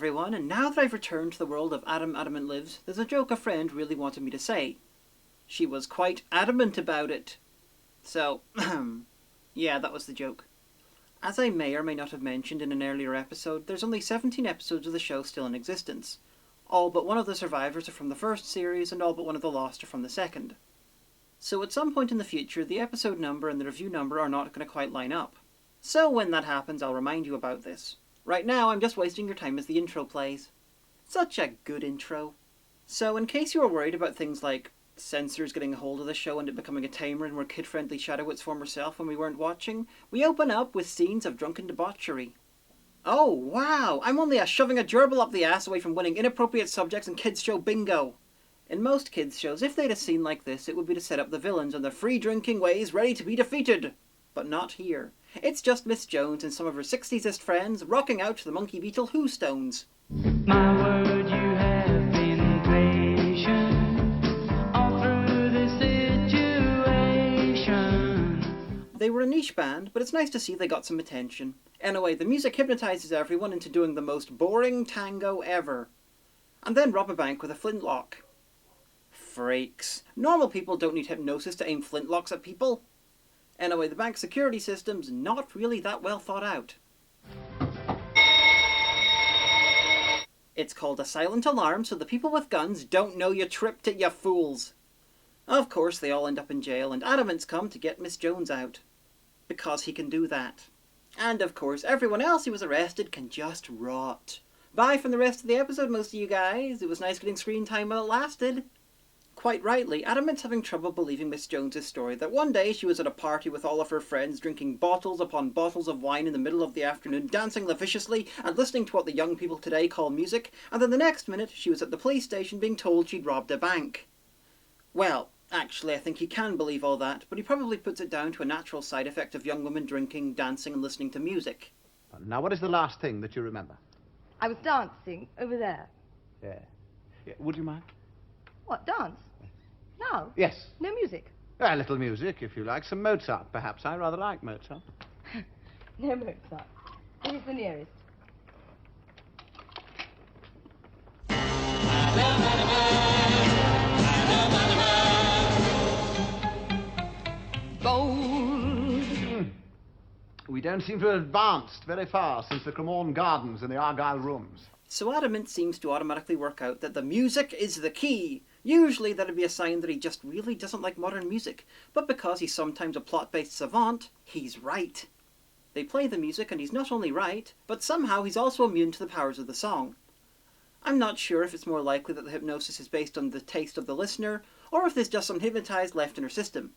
everyone, and now that I've returned to the world of Adamant Lives, there's a joke a friend really wanted me to say. She was quite adamant about it. So, yeah, that was the joke. As I may or may not have mentioned in an earlier episode, there's only 17 episodes of the show still in existence. All but one of the survivors are from the first series, and all but one of the lost are from the second. So at some point in the future, the episode number and the review number are not going to quite line up. So when that happens, I'll remind you about this. Right now, I'm just wasting your time as the intro plays. Such a good intro. So in case you were worried about things like censors getting a hold of the show and it becoming a tamer and more kid-friendly shadow its former self when we weren't watching, we open up with scenes of drunken debauchery. Oh, wow! I'm only shoving a gerbil up the ass away from winning inappropriate subjects in kids' show bingo! In most kids' shows, if they had a scene like this, it would be to set up the villains and their free-drinking ways ready to be defeated. But not here. It's just Miss Jones and some of her 60s-ist friends rocking out to the Monkey Beetle Who Stones. My word, you have been patient all through this situation. They were a niche band, but it's nice to see they got some attention. Anyway, the music hypnotizes everyone into doing the most boring tango ever. And then rob a bank with a flintlock. Freaks. Normal people don't need hypnosis to aim flintlocks at people. Anyway, the bank's security system's not really that well thought out. It's called a silent alarm, so the people with guns don't know you tripped it, you fools. Of course, they all end up in jail, and Adamant's come to get Miss Jones out. Because he can do that. And of course, everyone else who was arrested can just rot. Bye from the rest of the episode, most of you guys. It was nice getting screen time while it lasted. Quite rightly, Adamant's having trouble believing Miss Jones's story that one day she was at a party with all of her friends drinking bottles upon bottles of wine in the middle of the afternoon, dancing lasciviously and listening to what the young people today call music, and then the next minute she was at the police station being told she'd robbed a bank. Well, actually I think he can believe all that, but he probably puts it down to a natural side effect of young women drinking, dancing and listening to music. Now, what is the last thing that you remember? I was dancing over there. Yeah. Would you mind? What, dance? No. Yes. No music? A little music, if you like. Some Mozart, perhaps. I rather like Mozart. No Mozart. Who's the nearest? Bold. We don't seem to have advanced very far since the Cremorne Gardens and the Argyle Rooms. So Adamant seems to automatically work out that the music is the key. Usually that'd be a sign that he just really doesn't like modern music, but because he's sometimes a plot-based savant, he's right. They play the music and he's not only right, but somehow he's also immune to the powers of the song. I'm not sure if it's more likely that the hypnosis is based on the taste of the listener, or if there's just some hypnotized left in her system.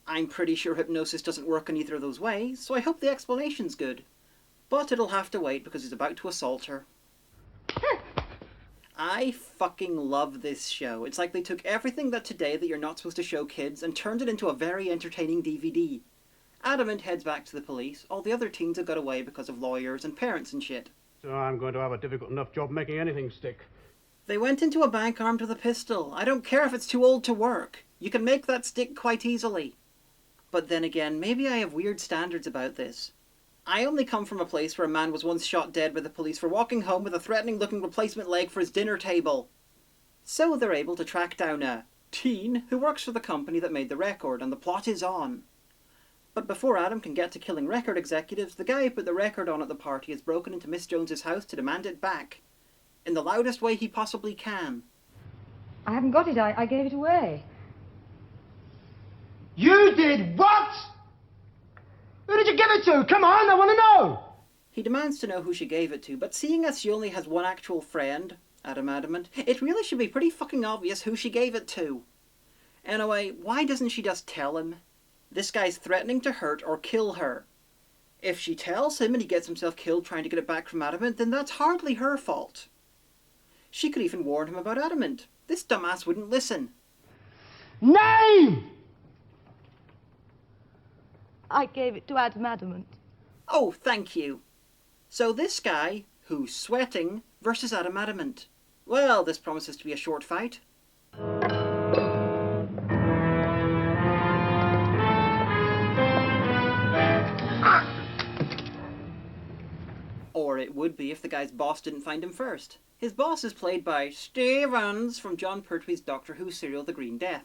I'm pretty sure hypnosis doesn't work in either of those ways, so I hope the explanation's good. But it'll have to wait because he's about to assault her. I fucking love this show. It's like they took everything that today that you're not supposed to show kids and turned it into a very entertaining DVD. Adamant heads back to the police. All the other teens have got away because of lawyers and parents and shit. So I'm going to have a difficult enough job making anything stick. They went into a bank armed with a pistol. I don't care if it's too old to work. You can make that stick quite easily. But then again, maybe I have weird standards about this. I only come from a place where a man was once shot dead by the police for walking home with a threatening-looking replacement leg for his dinner table. So they're able to track down a teen who works for the company that made the record, and the plot is on. But before Adam can get to killing record executives, the guy who put the record on at the party has broken into Miss Jones's house to demand it back. In the loudest way he possibly can. I haven't got it. I gave it away. You did what? Who did you give it to? Come on, I want to know! He demands to know who she gave it to, but seeing as she only has one actual friend, Adamant, it really should be pretty fucking obvious who she gave it to. Anyway, why doesn't she just tell him? This guy's threatening to hurt or kill her. If she tells him and he gets himself killed trying to get it back from Adamant, then that's hardly her fault. She could even warn him about Adamant. This dumbass wouldn't listen. Name! I gave it to Adamant. Oh, thank you. So this guy, who's sweating, versus Adamant. Well, this promises to be a short fight. Or Or it would be if the guy's boss didn't find him first. His boss is played by Stevens from John Pertwee's Doctor Who serial The Green Death.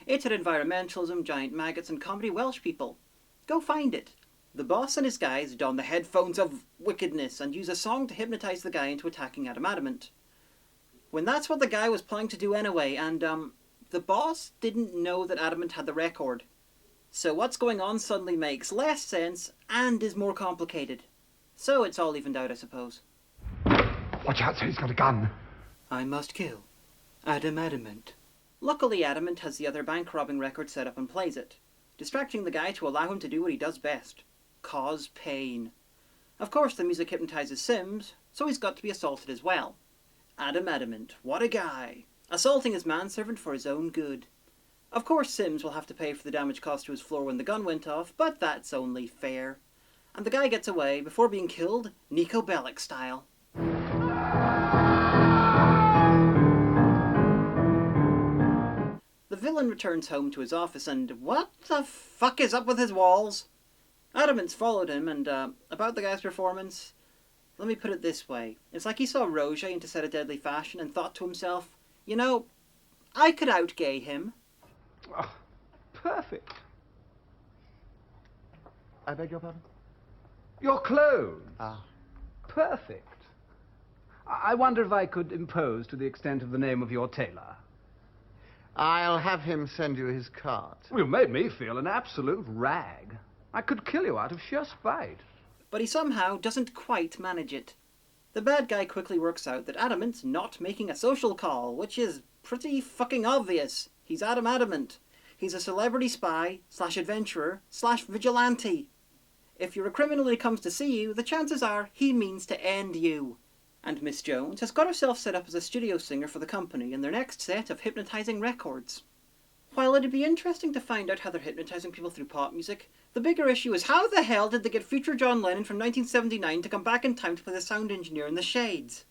It's had environmentalism, giant maggots, and comedy Welsh people. Go find it. The boss and his guys don the headphones of wickedness and use a song to hypnotize the guy into attacking Adamant. When that's what the guy was planning to do anyway, and the boss didn't know that Adamant had the record. So what's going on suddenly makes less sense and is more complicated. So it's all evened out, I suppose. Watch out, sir, he's got a gun. I must kill Adamant. Luckily, Adamant has the other bank robbing record set up and plays it, distracting the guy to allow him to do what he does best. Cause pain. Of course, the music hypnotizes Sims, so he's got to be assaulted as well. Adamant, what a guy. Assaulting his manservant for his own good. Of course, Sims will have to pay for the damage caused to his floor when the gun went off, but that's only fair. And the guy gets away before being killed, Nico Bellic style. The villain returns home to his office and what the fuck is up with his walls? Adamant's followed him and, about the guy's performance, let me put it this way. It's like he saw Roger into Set a Deadly Fashion and thought to himself, you know, I could out-gay him. Oh, perfect. I beg your pardon? Your clothes. Ah. Perfect. I wonder if I could impose to the extent of the name of your tailor. I'll have him send you his card. You made me feel an absolute rag. I could kill you out of sheer spite. But he somehow doesn't quite manage it. The bad guy quickly works out that Adamant's not making a social call, which is pretty fucking obvious. He's Adamant. He's a celebrity spy, / adventurer, / vigilante. If you're a criminal and he comes to see you, the chances are he means to end you. And Miss Jones has got herself set up as a studio singer for the company in their next set of hypnotizing records. While it'd be interesting to find out how they're hypnotizing people through pop music, the bigger issue is how the hell did they get future John Lennon from 1979 to come back in time to play the sound engineer in the Shades?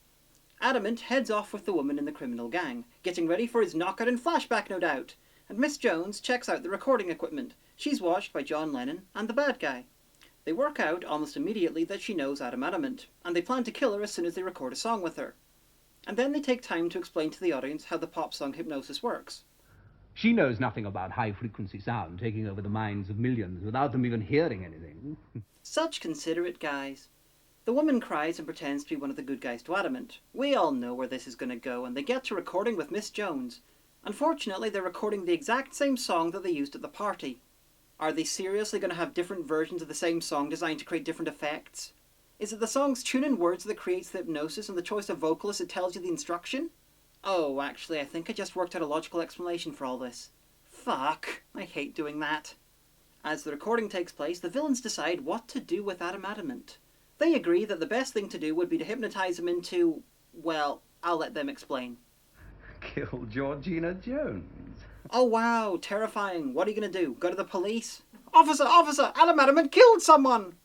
Adamant heads off with the woman in the criminal gang, getting ready for his knockout and flashback no doubt, and Miss Jones checks out the recording equipment. She's watched by John Lennon and the bad guy. They work out almost immediately that she knows Adamant, and they plan to kill her as soon as they record a song with her. And then they take time to explain to the audience how the pop song hypnosis works. She knows nothing about high-frequency sound taking over the minds of millions without them even hearing anything. Such considerate guys. The woman cries and pretends to be one of the good guys to Adamant. We all know where this is going to go, and they get to recording with Miss Jones. Unfortunately, they're recording the exact same song that they used at the party. Are they seriously going to have different versions of the same song designed to create different effects? Is it the song's tune and words that creates the hypnosis and the choice of vocalists that tells you the instruction? Oh, actually, I think I just worked out a logical explanation for all this. Fuck, I hate doing that. As the recording takes place, the villains decide what to do with Adamant. They agree that the best thing to do would be to hypnotize him into... well, I'll let them explain. Kill Georgina Jones. Oh wow, terrifying. What are you going to do? Go to the police? Officer! Adamant killed someone!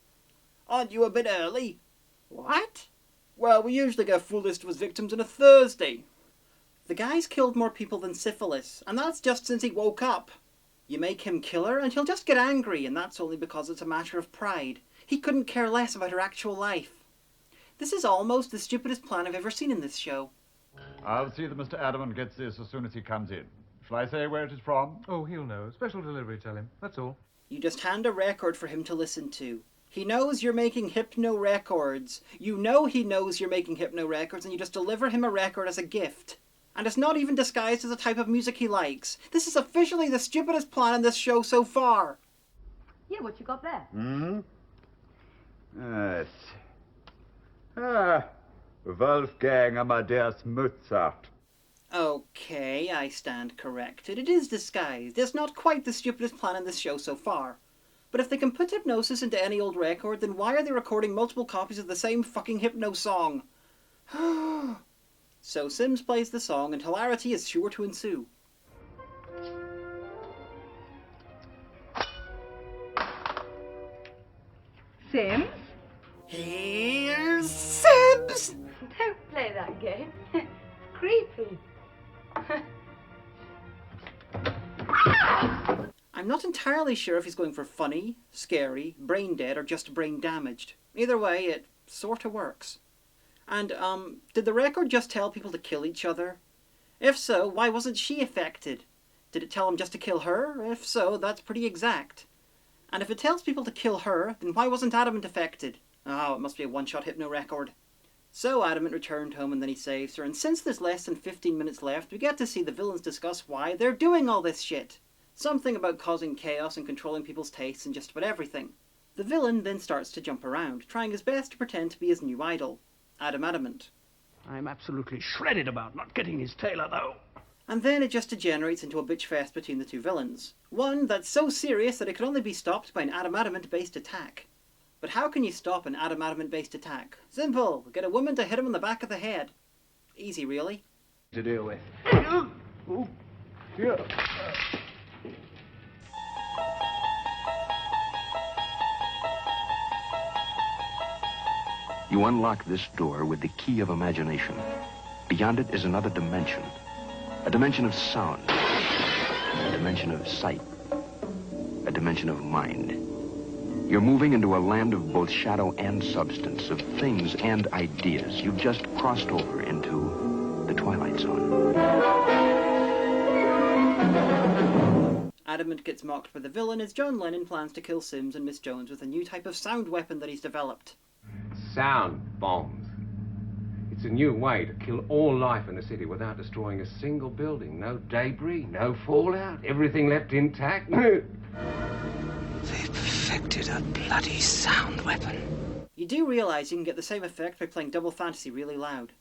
Aren't you a bit early? What? Well, we usually get a full list of his victims on a Thursday. The guy's killed more people than syphilis, and that's just since he woke up. You make him kill her, and he'll just get angry, and that's only because it's a matter of pride. He couldn't care less about her actual life. This is almost the stupidest plan I've ever seen in this show. I'll see that Mr. Adamant gets this as soon as he comes in. Shall I say where it is from? Oh, he'll know. Special delivery, tell him. That's all. You just hand a record for him to listen to. He knows you're making hypno records. You know he knows you're making hypno records, and you just deliver him a record as a gift. And it's not even disguised as a type of music he likes. This is officially the stupidest plan in this show so far. Yeah, what you got there? Yes. Wolfgang Amadeus Mozart. Okay, I stand corrected. It is disguised. It's not quite the stupidest plan in this show so far. But if they can put hypnosis into any old record, then why are they recording multiple copies of the same fucking hypno song? So Sims plays the song and hilarity is sure to ensue. Sims? Here's Sims! Don't play that game. Creepy. I'm not entirely sure if he's going for funny, scary, brain dead, or just brain damaged. Either way, it sorta works. And, did the record just tell people to kill each other? If so, why wasn't she affected? Did it tell him just to kill her? If so, that's pretty exact. And if it tells people to kill her, then why wasn't Adamant affected? Oh, it must be a one-shot hypno record. So Adamant returned home and then he saves her, and since there's less than 15 minutes left, we get to see the villains discuss why they're doing all this shit. Something about causing chaos and controlling people's tastes and just about everything. The villain then starts to jump around, trying his best to pretend to be his new idol, Adamant. I'm absolutely shredded about not getting his tailor, though. And then it just degenerates into a bitch fest between the two villains. One that's so serious that it could only be stopped by an Adamant-based attack. But how can you stop an Adamant-based attack? Simple! Get a woman to hit him on the back of the head. Easy, really. To deal with. You unlock this door with the key of imagination. Beyond it is another dimension. A dimension of sound. A dimension of sight. A dimension of mind. You're moving into a land of both shadow and substance, of things and ideas. You've just crossed over into the Twilight Zone. Adamant gets mocked by the villain as John Lennon plans to kill Sims and Miss Jones with a new type of sound weapon that he's developed. Sound bombs. It's a new way to kill all life in the city without destroying a single building. No debris, no fallout, everything left intact. They've perfected a bloody sound weapon. You do realise you can get the same effect by playing Double Fantasy really loud.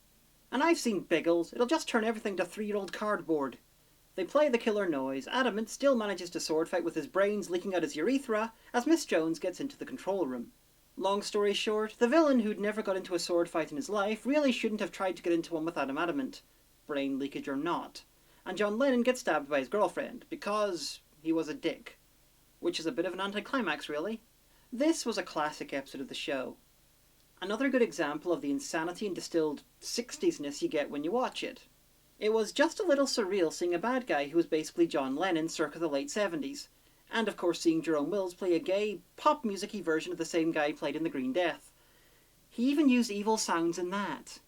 And I've seen Biggles, it'll just turn everything to 3-year-old cardboard. They play the killer noise. Adamant still manages to sword fight with his brains leaking out his urethra as Miss Jones gets into the control room. Long story short, the villain who'd never got into a sword fight in his life really shouldn't have tried to get into one with Adamant, brain leakage or not. And John Lennon gets stabbed by his girlfriend, because he was a dick. Which is a bit of an anticlimax, really. This was a classic episode of the show. Another good example of the insanity and distilled 60s-ness you get when you watch it. It was just a little surreal seeing a bad guy who was basically John Lennon circa the late 70s. And of course seeing Jerome Wills play a gay, pop music-y version of the same guy played in The Green Death. He even used evil sounds in that.